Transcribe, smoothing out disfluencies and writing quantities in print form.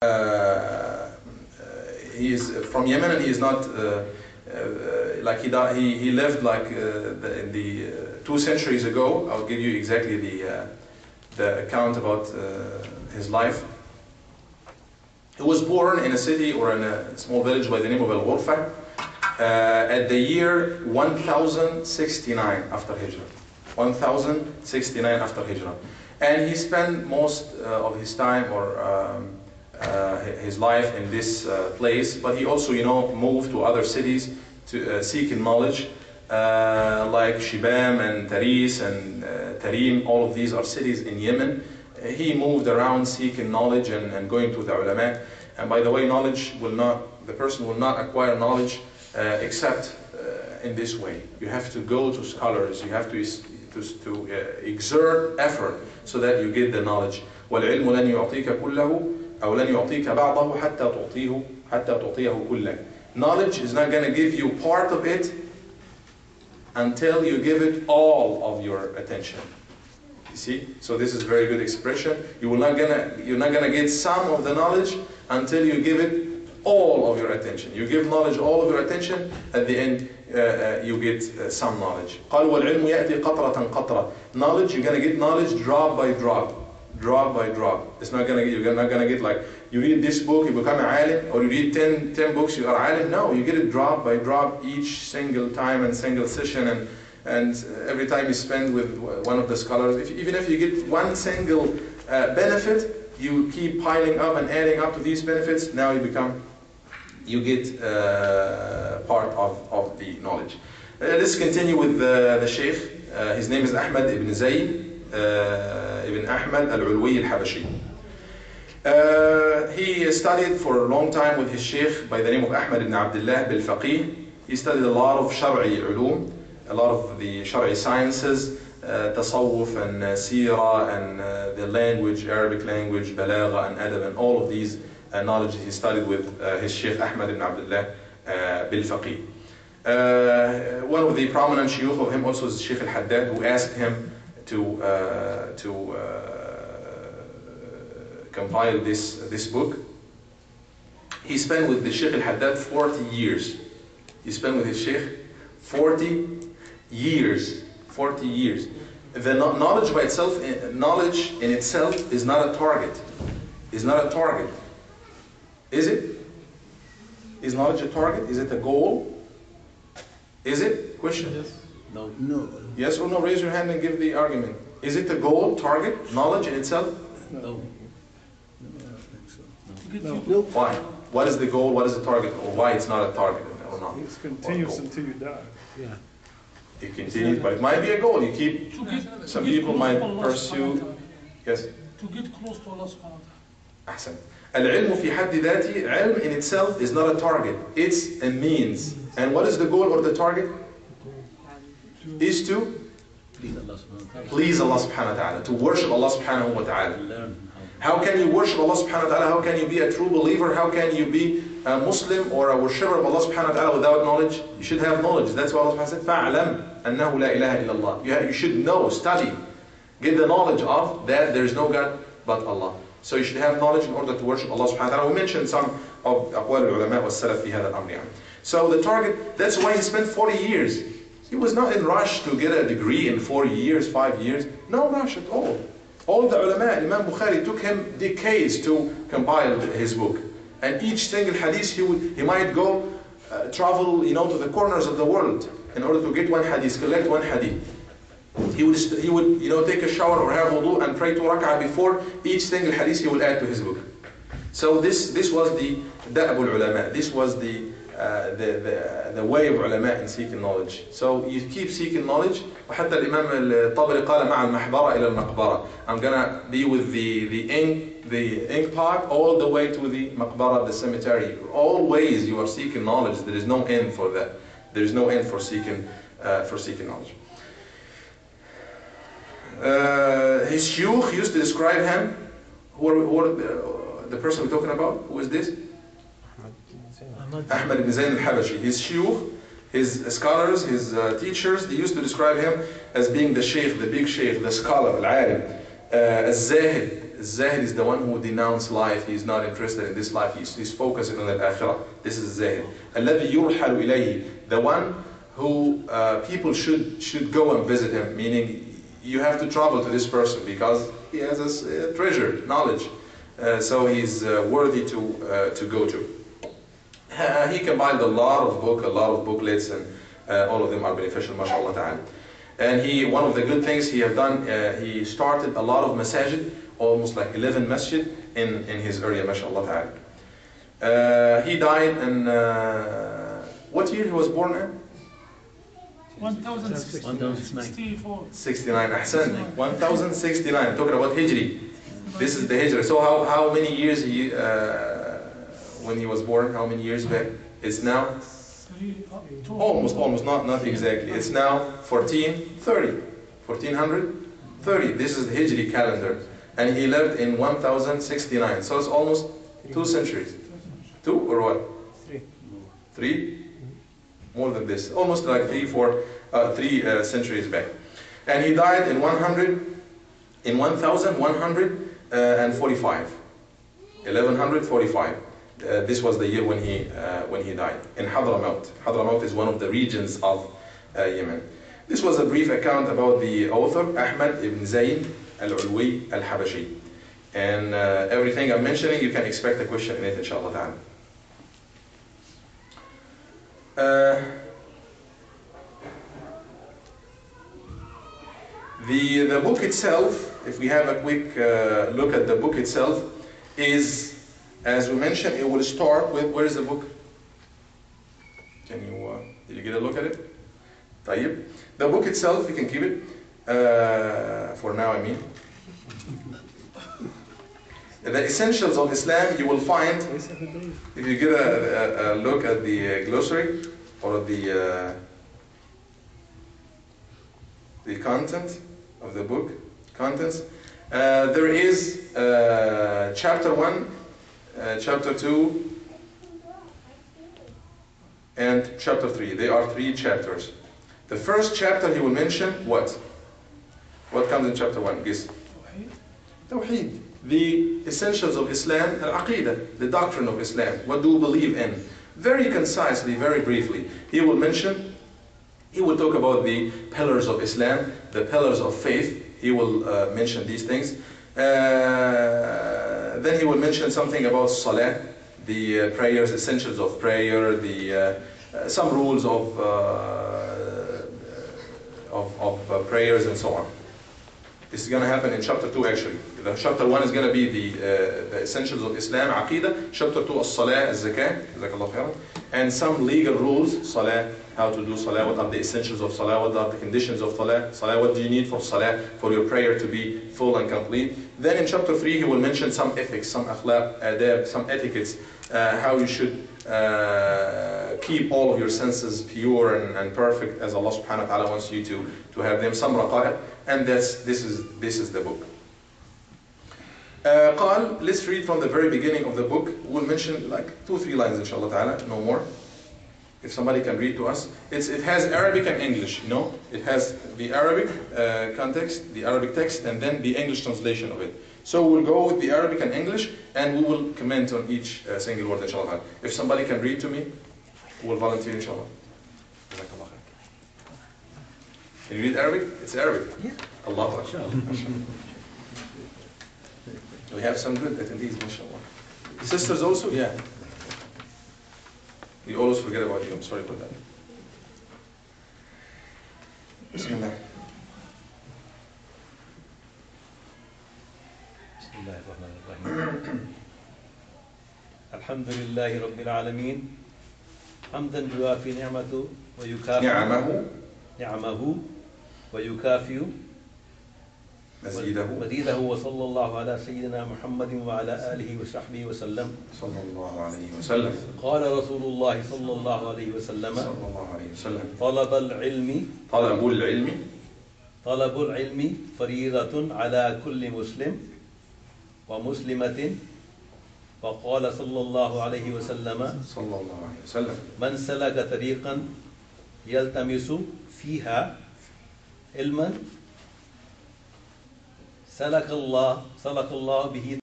he is from Yemen, and he is not like he lived like in the 2 centuries ago. I'll give you exactly the account about his life. He was born in a city or in a small village by the name of Al-Ghurfa at the year 1069 after Hijrah. 1069 after Hijrah. And he spent most of his time or his life in this place, but he also, moved to other cities to seeking knowledge, like Shibam and Taris and Tarim. All of these are cities in Yemen. He moved around seeking knowledge and going to the ulama. And by the way, the person will not acquire knowledge except in this way. You have to go to scholars, you have to exert effort so that you get the knowledge. وَالْعِلْمُ لَنْ يُعْطِيكَ كُلَّهُ أَوْ لَنْ يُعْطِيكَ بَعْضَهُ حَتَّى تُعْطِيهُ كُلَّهُ. Knowledge is not going to give you part of it until you give it all of your attention. You see? So this is a very good expression. You're not gonna get some of the knowledge until you give it all of your attention. You give knowledge all of your attention, at the end you get some knowledge. قال والعلم يأتي قطرة قطرة. Knowledge, you're gonna get knowledge drop by drop. Drop by drop. You're not gonna get like, you read this book, you become a alim, or you read 10 books, you are alim. No, you get it drop by drop each single time and single session, and every time you spend with one of the scholars. Even if you get one single benefit, you keep piling up and adding up to these benefits. Now you get part of the knowledge. Let's continue with the Sheikh. His name is Ahmad Ibn Zayn Ibn Ahmad Al-Ulwi Al-Habashi. He studied for a long time with his Sheikh by the name of Ahmad Ibn Abdullah Bil-Faqih. He studied a lot of Shar'i ulum, a lot of the Shar'i sciences, Tasawwuf and Sirah and the language, Arabic language, Balagha and Adab, and all of these knowledge he studied with his Sheikh Ahmad Ibn Abdullah Bil-Faqih. One of the prominent shuyukh of him also is Sheikh Al-Haddad, who asked him to compile this book. He spent with the Sheikh Al-Haddad 40 years. He spent with his Sheikh 40 years. 40 years. The knowledge by itself, knowledge in itself is not a target. Is not a target. Is it? Is knowledge a target? Is it a goal? Is it? Question? Yes. No. No. Yes or no? Raise your hand and give the argument. Is it a goal, target, knowledge in itself? No. No. Why? What is the goal? What is the target? Or why it's not a target or not? It's continuous until you die. Yeah. It continues, but it might be a goal. You keep. Some people might pursue. Yes. To get close to Allah subhanahu wa ta'ala. أحسن. العلم في حد ذاته, ilm in itself is not a target. It's a means. And what is the goal or the target? Is to please Allah subhanahu wa ta'ala, to worship Allah subhanahu wa ta'ala. How can you worship Allah subhanahu wa ta'ala? How can you be a true believer? How can you be a Muslim or a worshipper of Allah subhanahu wa ta'ala without knowledge? You should have knowledge. That's why Allah subhanahu wa ta'ala said, فَاعْلَمْ أَنَّهُ لَا إِلَهَ إِلَّا اللَّهِ. You should know, study, get the knowledge of that there is no God but Allah. So you should have knowledge in order to worship Allah subhanahu wa ta'ala. We mentioned some of أقوال العلماء والسلف في هذا الأمر. So the target, that's why he spent 40 years. He was not in rush to get a degree in 4 years, 5 years. No rush at all. All the ulama, Imam Bukhari, took him decades to compile his book. And each single hadith, he might go travel, to the corners of the world in order to get one hadith, collect one hadith. He would take a shower or have wudu and pray 2 rak'ah before each single hadith he will add to his book. So this was the Adaab ulama. This was the way of ulama in seeking knowledge. So you keep seeking knowledge. وحتى الإمام الطبري قال مع المحبرة إلى المقبرة. I'm gonna be with the ink pot all the way to the maqbara, the cemetery. Always you are seeking knowledge. There is no end for that. There is no end for seeking knowledge. His shuyukh used to describe him. Who the person we're talking about? Who is this? Ahmad Ibn Zayn Al-Habashi. His shuyukh, his scholars, his teachers, they used to describe him as being the sheikh, the big sheikh, the scholar, al-alim, al-zahid, Zahid is the one who denounced life. He's not interested in this life. He's focusing on the akhirah. This is Zahid. الذي يرحل إليه, the one who people should go and visit him, meaning you have to travel to this person because he has a treasure, knowledge. So he's worthy to go to. He compiled a lot of booklets, and all of them are beneficial, mashallah ta'ala. And one of the good things he have done, he started a lot of masajid, almost like 11 masjid in his area, mashallah ta'ala. He died in, what year he was born in? 1064. 69, ahsan. 1069, I'm talking about Hijri. This is the Hijri. So how many years when he was born, how many years back? It's now almost, not exactly. It's now 1430. This is the Hijri calendar. And he lived in 1069. So it's almost 2 centuries. 2 or what? 3? More than this. Almost like 3 centuries back. And he died in 1145. 1145. This was the year when he died in Hadramaut. Hadramaut is one of the regions of Yemen. This was a brief account about the author Ahmad Ibn Zayn Al-Habashi. And everything I'm mentioning, you can expect a question in it, inshallah ta'ala. The book itself, if we have a quick look at the book itself, is, as we mentioned, it will start with, where is the book? Did you get a look at it? طيب. The book itself, you can keep it, for now I mean. The essentials of Islam, you will find, if you get a look at the glossary, or the content of the book, contents, there is chapter 1, chapter 2, and chapter 3. They are 3 chapters. The first chapter he will mention what? What comes in chapter 1? Guess. Tawheed. The essentials of Islam, Al-Aqeedah, the doctrine of Islam. What do we believe in? Very concisely, very briefly. He will talk about the pillars of Islam, the pillars of faith. He will mention these things. Then he will mention something about Salah, the prayers, essentials of prayer, some rules of prayers and so on. This is going to happen in chapter 2 actually. Chapter 1 is going to be the essentials of Islam, Aqeedah. Chapter 2, As-Salah, As-Zakah, Jazakallah khairan. And some legal rules, Salah, how to do Salah, what are the essentials of Salah, what are the conditions of Salah, what do you need for Salah, for your prayer to be full and complete. Then in chapter 3 he will mention some ethics, some Akhlaaq, Adaab, some etiquettes, how you should keep all of your senses pure and perfect as Allah subhanahu wa ta'ala wants you to have them, some raqa'id, and this is the book. Let's read from the very beginning of the book. We'll mention like 2-3 lines inshallah ta'ala, no more. If somebody can read to us. It has Arabic and English, it has the Arabic context, the Arabic text, and then the English translation of it. So we'll go with the Arabic and English, and we will comment on each single word inshallah. If somebody can read to me, we'll volunteer inshallah. Can you read Arabic? It's Arabic. Yeah. Allahu Akbar. We have some good attendees, mashallah. Sisters also? Yeah. We always forget about you. I'm sorry for that. Bismillah. Bismillahirrahmanirrahim. Alhamdulillahi Rabbil Alameen. Hamdan yuafi ni'matu wa yukafi ni'amahu wa yukafi مزيده وصلى الله على سيدنا محمد وعلى آله وصحبه وسلم. صلى الله عليه وسلم. قال رسول الله صلى الله عليه وسلم. طلب العلم فريضة على كل مسلم ومسلمة. وقال صلى الله عليه وسلم. من سلك طريقا يلتمس فيها علما سلك الله به